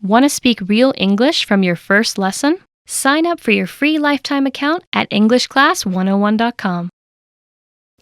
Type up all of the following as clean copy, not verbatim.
Want to speak real English from your first lesson? Sign up for your free lifetime account at EnglishClass101.com.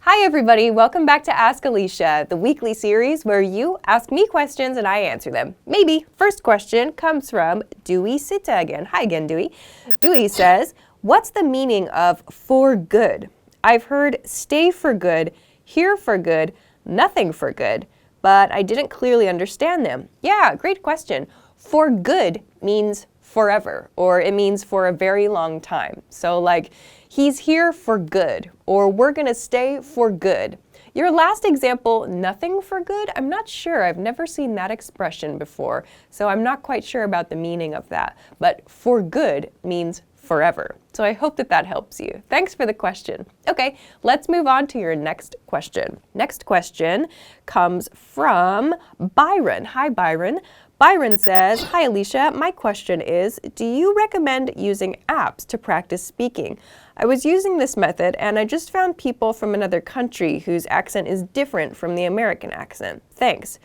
Hi everybody, welcome back to Ask Alisha, the weekly series where you ask me questions and I answer them. Maybe. First question comes from Dewey Sita again. Hi again, Dewey. Dewey says, what's the meaning of for good? I've heard stay for good, here for good, nothing for good, but I didn't clearly understand them. Yeah, great question. For good means forever, or it means for a very long time. So like, he's here for good, or we're gonna stay for good. Your last example, nothing for good, I'm not sure. I've never seen that expression before, so I'm not quite sure about the meaning of that. But for good means forever. So I hope that that helps you. Thanks for the question. Okay, let's move on to your next question. Next question comes from Byron. Hi, Byron. Byron says, hi Alisha, my question is, do you recommend using apps to practice speaking? I was using this method and I just found people from another country whose accent is different from the American accent. Thanks.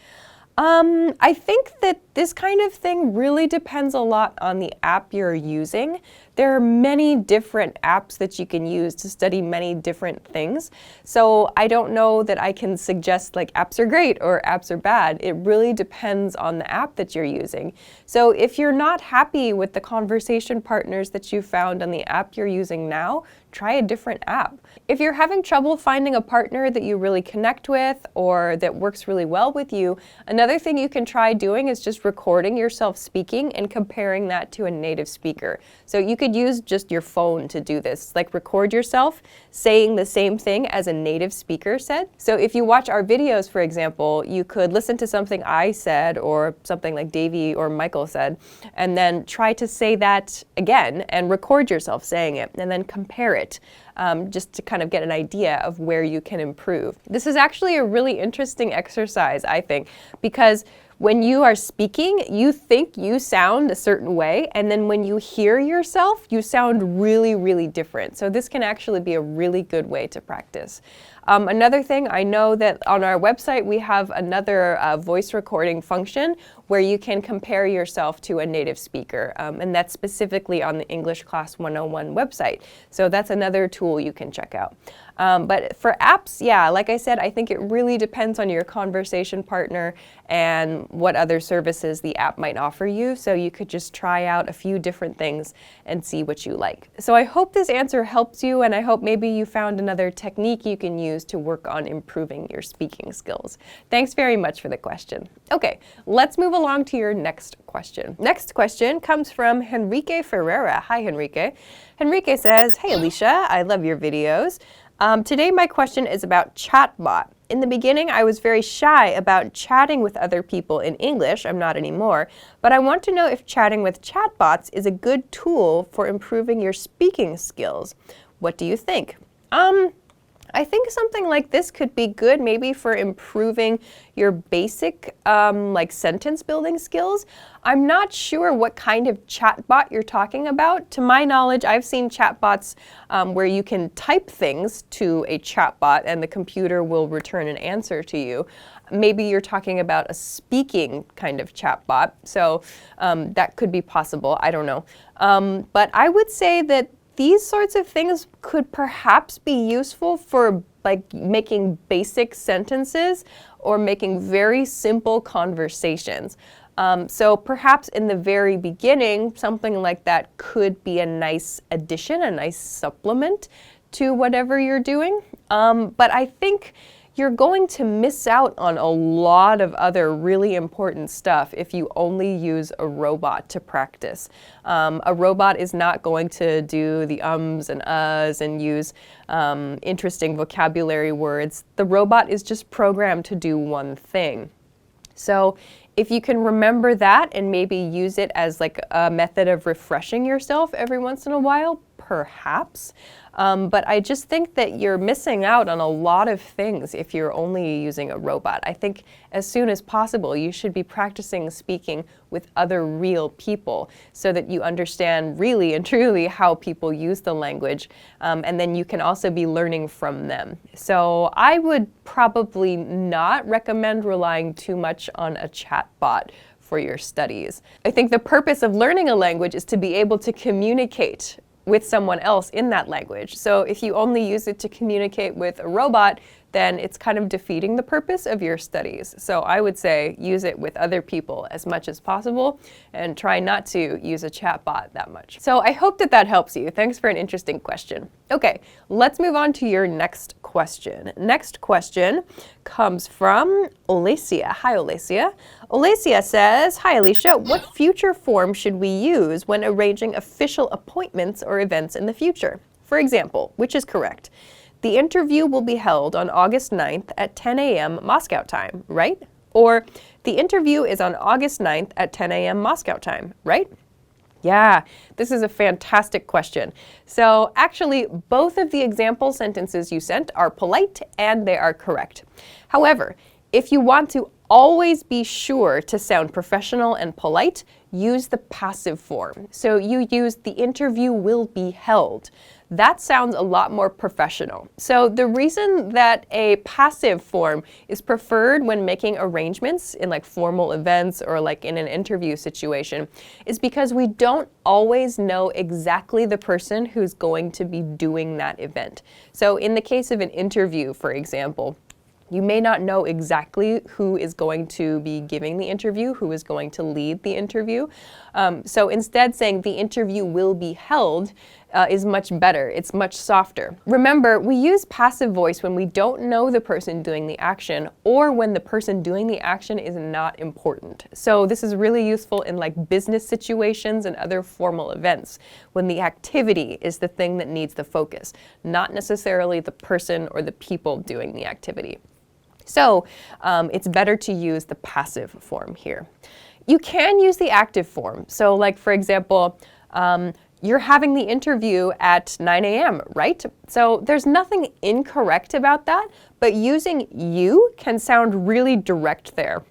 I think that this kind of thing really depends a lot on the app you're using. There are many different apps that you can use to study many different things. So I don't know that I can suggest like apps are great or apps are bad. It really depends on the app that you're using. So if you're not happy with the conversation partners that you found on the app you're using now, try a different app. If you're having trouble finding a partner that you really connect with or that works really well with you, another thing you can try doing is just recording yourself speaking and comparing that to a native speaker. So you could use just your phone to do this, like record yourself saying the same thing as a native speaker said. So if you watch our videos, for example, you could listen to something I said or something like Davey or Michael said, and then try to say that again and record yourself saying it and then compare it. Just to kind of get an idea of where you can improve. This is actually a really interesting exercise, I think, because when you are speaking, you think you sound a certain way, and then when you hear yourself, you sound really, really different. So this can actually be a really good way to practice. Another thing, I know that on our website we have another voice recording function where you can compare yourself to a native speaker, and that's specifically on the English Class 101 website. So that's another tool you can check out. But for apps, yeah, like I said, I think it really depends on your conversation partner and what other services the app might offer you. So you could just try out a few different things and see what you like. So I hope this answer helps you, and I hope maybe you found another technique you can use to work on improving your speaking skills. Thanks very much for the question. Okay, let's move along to your next question. Next question comes from Henrique Ferreira. Hi, Henrique. Henrique says, hey, Alisha, I love your videos. Today my question is about Chatbot. In the beginning, I was very shy about chatting with other people in English. I'm not anymore. But I want to know if chatting with chatbots is a good tool for improving your speaking skills. What do you think? I think something like this could be good maybe for improving your basic like sentence building skills. I'm not sure what kind of chatbot you're talking about. To my knowledge, I've seen chatbots where you can type things to a chatbot and the computer will return an answer to you. Maybe you're talking about a speaking kind of chatbot, so that could be possible. I don't know. But I would say that these sorts of things could perhaps be useful for like making basic sentences or making very simple conversations. So perhaps in the very beginning, something like that could be a nice addition, a nice supplement to whatever you're doing. But I think you're going to miss out on a lot of other really important stuff if you only use a robot to practice. A robot is not going to do the ums and uhs and use interesting vocabulary words. The robot is just programmed to do one thing. So if you can remember that and maybe use it as like a method of refreshing yourself every once in a while, perhaps. But I just think that you're missing out on a lot of things if you're only using a robot. I think as soon as possible you should be practicing speaking with other real people so that you understand really and truly how people use the language, and then you can also be learning from them. So I would probably not recommend relying too much on a chatbot for your studies. I think the purpose of learning a language is to be able to communicate with someone else in that language. So if you only use it to communicate with a robot, then it's kind of defeating the purpose of your studies. So I would say use it with other people as much as possible and try not to use a chatbot that much. So I hope that helps you. Thanks for an interesting question. Okay, let's move on to your next question. Next question comes from Alisha. Hi, Alisha. Alisha says, hi, Alisha. What future form should we use when arranging official appointments or events in the future? For example, which is correct? The interview will be held on August 9th at 10 a.m. Moscow time, right? Or the interview is on August 9th at 10 a.m. Moscow time, right? Yeah, this is a fantastic question. So actually, both of the example sentences you sent are polite and they are correct. However, if you want to always be sure to sound professional and polite, use the passive form. So you use the interview will be held. That sounds a lot more professional. So the reason that a passive form is preferred when making arrangements in like formal events or like in an interview situation is because we don't always know exactly the person who's going to be doing that event. So in the case of an interview, for example, you may not know exactly who is going to be giving the interview, who is going to lead the interview. So instead saying the interview will be held is much better. It's much softer. Remember, we use passive voice when we don't know the person doing the action or when the person doing the action is not important. So this is really useful in like business situations and other formal events when the activity is the thing that needs the focus, not necessarily the person or the people doing the activity. So it's better to use the passive form here. You can use the active form. So like, for example, you're having the interview at 9 a.m., right? So there's nothing incorrect about that, but using you can sound really direct there.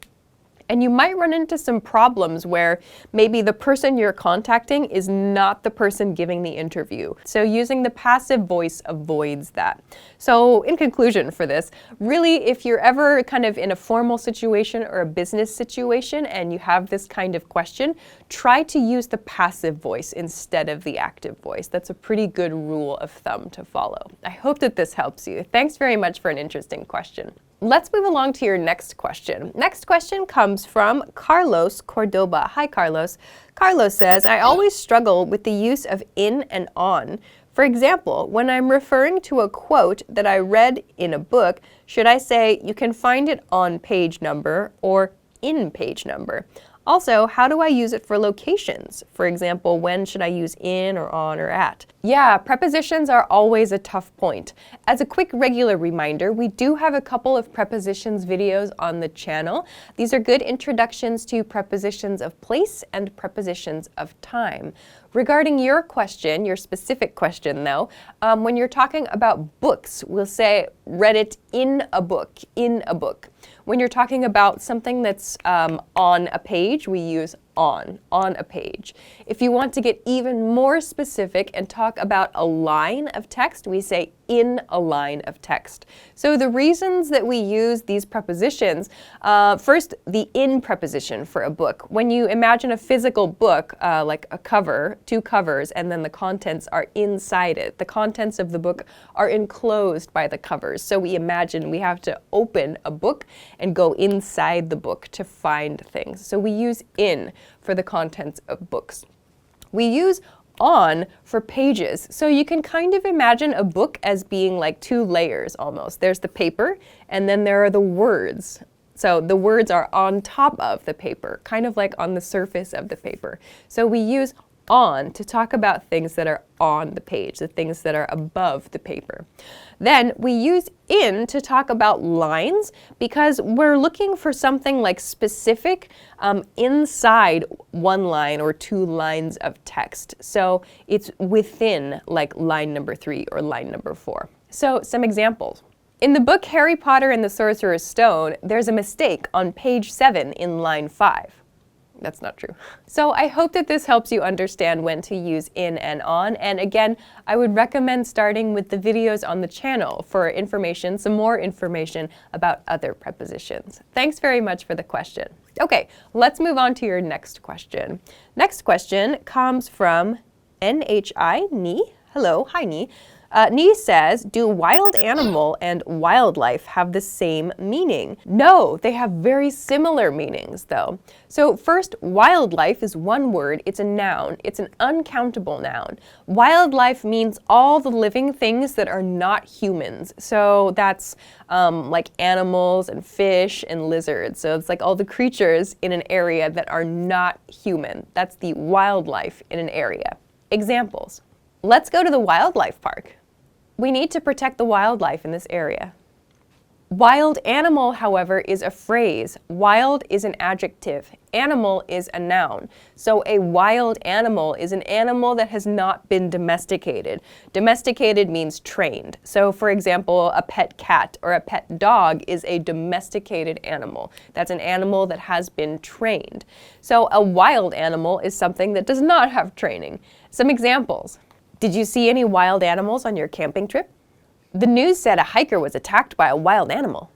And you might run into some problems where maybe the person you're contacting is not the person giving the interview. So using the passive voice avoids that. So in conclusion for this, really if you're ever kind of in a formal situation or a business situation and you have this kind of question, try to use the passive voice instead of the active voice. That's a pretty good rule of thumb to follow. I hope that this helps you. Thanks very much for an interesting question. Let's move along to your next question. Next question comes from Carlos Cordoba. Hi, Carlos. Carlos says, I always struggle with the use of in and on. For example, when I'm referring to a quote that I read in a book, should I say, you can find it on page number or in page number? Also, how do I use it for locations? For example, when should I use in or on or at? Yeah, prepositions are always a tough point. As a quick regular reminder, we do have a couple of prepositions videos on the channel. These are good introductions to prepositions of place and prepositions of time. Regarding your question, your specific question though, when you're talking about books, we'll say read it in a book, in a book. When you're talking about something that's on a page, we use on a page. If you want to get even more specific and talk about a line of text, we say in a line of text. So the reasons that we use these prepositions, first, the in preposition for a book. When you imagine a physical book, like a cover, two covers, and then the contents are inside it. The contents of the book are enclosed by the covers. So we imagine we have to open a book and go inside the book to find things. So we use in for the contents of books. We use on for pages. So you can kind of imagine a book as being like two layers almost. There's the paper and then there are the words. So the words are on top of the paper, kind of like on the surface of the paper. So we use on to talk about things that are on the page, the things that are above the paper. Then we use in to talk about lines because we're looking for something like specific inside one line or two lines of text. So it's within like line number 3 or line number 4. So some examples. In the book Harry Potter and the Sorcerer's Stone, there's a mistake on page 7 in line 5. That's not true. So I hope that this helps you understand when to use in and on. And again, I would recommend starting with the videos on the channel for information, some more information about other prepositions. Thanks very much for the question. Okay, let's move on to your next question. Next question comes from NHI, Ni. Hello, hi Ni. Ni says, do wild animal and wildlife have the same meaning? No, they have very similar meanings though. So first, wildlife is one word, it's a noun, it's an uncountable noun. Wildlife means all the living things that are not humans. So that's like animals and fish and lizards. So it's like all the creatures in an area that are not human. That's the wildlife in an area. Examples. Let's go to the wildlife park. We need to protect the wildlife in this area. Wild animal, however, is a phrase. Wild is an adjective. Animal is a noun. So a wild animal is an animal that has not been domesticated. Domesticated means trained. So for example, a pet cat or a pet dog is a domesticated animal. That's an animal that has been trained. So a wild animal is something that does not have training. Some examples. Did you see any wild animals on your camping trip? The news said a hiker was attacked by a wild animal.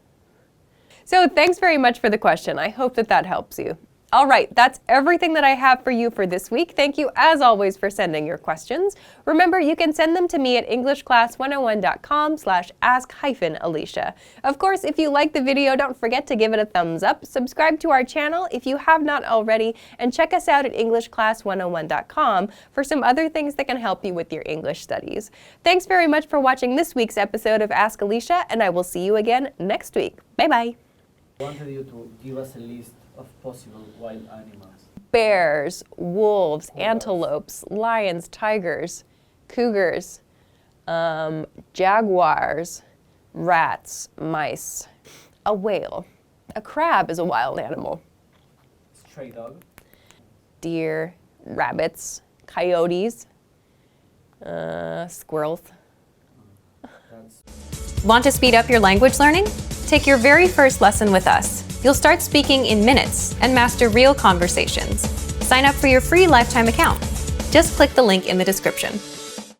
So thanks very much for the question. I hope that helps you. All right, that's everything that I have for you for this week. Thank you, as always, for sending your questions. Remember, you can send them to me at englishclass101.com/ask-Alisha. Of course, if you like the video, don't forget to give it a thumbs up, subscribe to our channel if you have not already, and check us out at englishclass101.com for some other things that can help you with your English studies. Thanks very much for watching this week's episode of Ask Alisha, and I will see you again next week. Bye-bye. I wanted you to give us a list of possible wild animals. Bears, wolves, antelopes, lions, tigers, cougars, jaguars, rats, mice, a whale. A crab is a wild animal. Stray dog. Deer, rabbits, coyotes, squirrels. Want to speed up your language learning? Take your very first lesson with us. You'll start speaking in minutes and master real conversations. Sign up for your free lifetime account. Just click the link in the description.